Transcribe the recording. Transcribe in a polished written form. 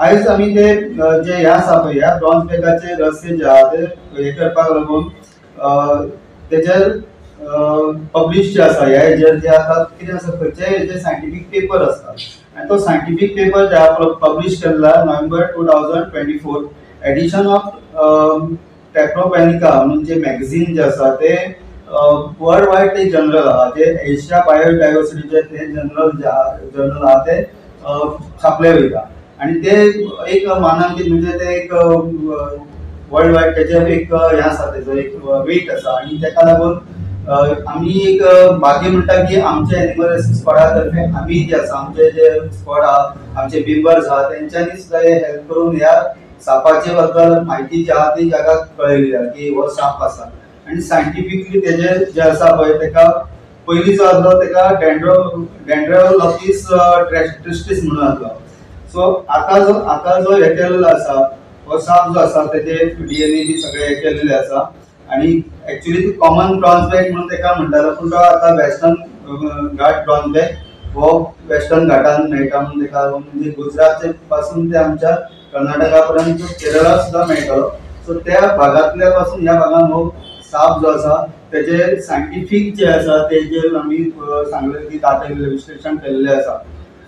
आयज आमी ते जे ह्या आसा पळय ह्या ब्रॉन्झ बॅगाचे रहस्य जे आहा ते हे करपाक लागून तेजेर पब्लिश जे आसा ह्या हेजेर जे आसा कितें आसा खंयचेय हेजे सायंटिफीक पेपर आसता आनी तो सायंटिफीक पेपर जे आहा publish Kella November 2024 addition of टेक्नोपॅनिका म्हणून जे मॅगझीन जे आसा ते वर्ल्ड वायड ते जर्नल आहा जे एशिया बायोडायवर्सिटीचे ते जर्नल आहा ते छापले वयता आणि ते एक मानांकीत म्हणजे ते एक वर्ल्ड वायड त्याचे एक हे आसा तेजो एक वेट आसा आणि तेका लागून आमी एक भाग्य म्हणटा की आमचे एनिमल रेस्क्यू स्क्वॉडा तर्फे आमी जे आसा आमचे जे स्क्वॉड आहा आमचे मेंबर्स आहा तेंच्यांनी सुद्दां हे हेल्प करून ह्या सापाचे बद्दल म्हायती जी आहा ती जगाक कळयली की हो साप आसा आणि सायंटिफिकली तेजे जे आसा पळय तेका पयलीं जो आसलो तेका डेंड्रोलॉपिस ट्रिस्टिस म्हणून आसलो. सो आता जो हे केल्लो आसा हो साप जो आसा तेजे डीएनए बी सगळे हे केल्ले आसा आणि ऍक्च्युली कॉमन ब्रॉन्झ बॅग म्हणून तेका म्हणटालो पूण तो आता वेस्टर्न घाट ब्रॉन्झ बॅग हो वेस्टर्न घाटान मेळटा म्हणून तेका म्हणजे गुजरात पासून ते आमच्या कर्नाटका पर्यंत केरळा सुद्धा मेळटलो. सो त्या भागातल्या पासून ह्या भागात हो साप जो आसा तेजे सायंटिफीक जे आसा तेजेर आमी सांगले की दाखयलेले विश्लेशण केल्ले आसा.